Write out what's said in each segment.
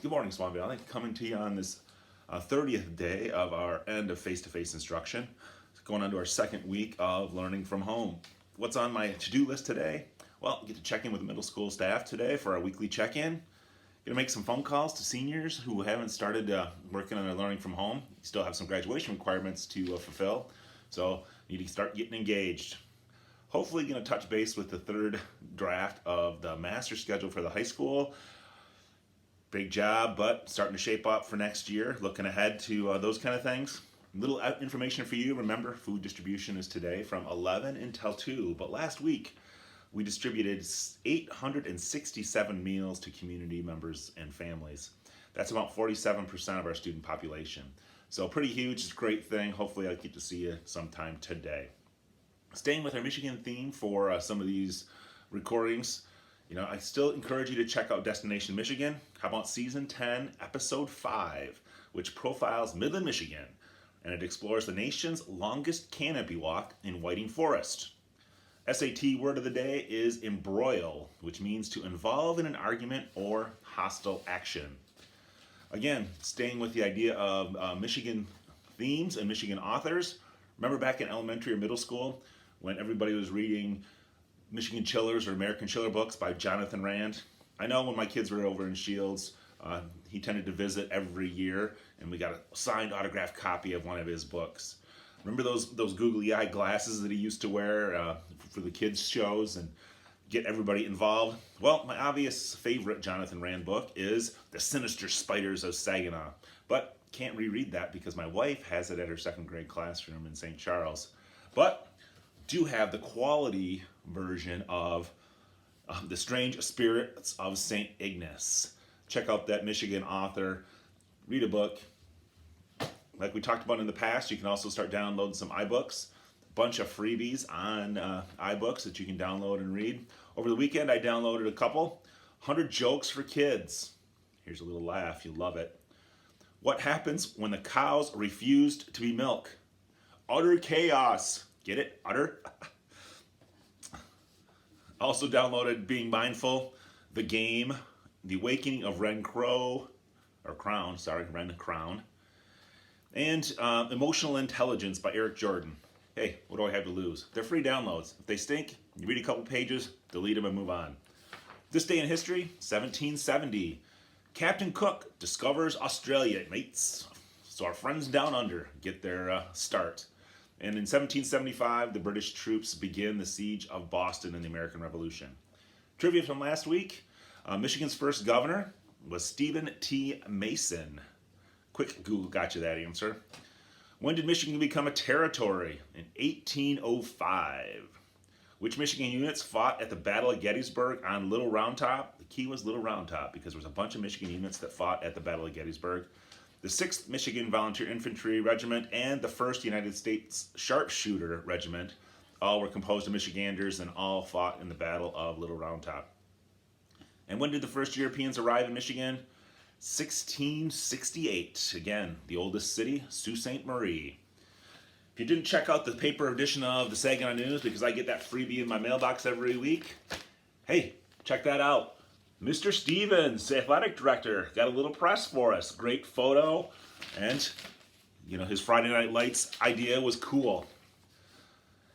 Good morning, Swan Valley. Coming to you on this 30th day of our end of face-to-face instruction. Going on to our second week of learning from home. What's on my to-do list today? Well, get to check in with the middle school staff today for our weekly check-in. Gonna make some phone calls to seniors who haven't started working on their learning from home. Still have some graduation requirements to fulfill, so need to start getting engaged. Hopefully gonna touch base with the third draft of the master schedule for the high school. Big job, but starting to shape up for next year. Looking ahead to those kind of things. Little information for you. Remember, food distribution is today from 11 until 2. But last week, we distributed 867 meals to community members and families. That's about 47% of our student population. So pretty huge, it's a great thing. Hopefully I'll get to see you sometime today. Staying with our Michigan theme for some of these recordings, I still encourage you to check out Destination Michigan. How about Season 10, Episode 5, which profiles Midland, Michigan, and it explores the nation's longest canopy walk in Whiting Forest. SAT word of the day is embroil, which means to involve in an argument or hostile action. Again, staying with the idea of Michigan themes and Michigan authors. Remember back in elementary or middle school when everybody was reading Michigan Chillers or American Chiller books by Jonathan Rand? I know when my kids were over in Shields, he tended to visit every year, and we got a signed autographed copy of one of his books. Remember those googly eye glasses that he used to wear for the kids shows and get everybody involved? Well, my obvious favorite Jonathan Rand book is The Sinister Spiders of Saginaw, but can't reread that because my wife has it at her second grade classroom in St. Charles. But do have the quality version of The Strange Spirits of St. Ignace. Check out that Michigan author, read a book. Like we talked about in the past, you can also start downloading some iBooks. A bunch of freebies on iBooks that you can download and read. Over the weekend, I downloaded a couple. 100 Jokes for Kids. Here's a little laugh, you'll love it. What happens when the cows refused to be milked? Utter chaos. Get it? Utter? Also downloaded Being Mindful, The Game, The Awakening of Ren Crown, and Emotional Intelligence by Eric Jordan. Hey, what do I have to lose? They're free downloads. If they stink, you read a couple pages, delete them and move on. This day in history, 1770. Captain Cook discovers Australia, mates. So our friends down under get their start. And in 1775, the British troops begin the siege of Boston in the American Revolution. Trivia from last week, Michigan's first governor was Stephen T. Mason. Quick Google got you that answer. When did Michigan become a territory? In 1805. Which Michigan units fought at the Battle of Gettysburg on Little Round Top? The key was Little Round Top because there was a bunch of Michigan units that fought at the Battle of Gettysburg. The 6th Michigan Volunteer Infantry Regiment and the 1st United States Sharpshooter Regiment all were composed of Michiganders and all fought in the Battle of Little Round Top. And when did the first Europeans arrive in Michigan? 1668. Again, the oldest city, Sault Ste. Marie. If you didn't check out the paper edition of the Saginaw News, because I get that freebie in my mailbox every week, hey, check that out. Mr. Stevens, athletic director, got a little press for us. Great photo, and his Friday Night Lights idea was cool.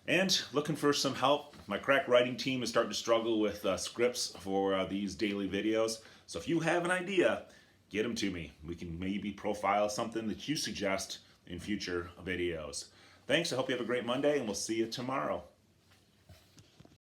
And looking for some help, my crack writing team is starting to struggle with scripts for these daily videos. So if you have an idea, get them to me. We can maybe profile something that you suggest in future videos. Thanks, I hope you have a great Monday, and we'll see you tomorrow.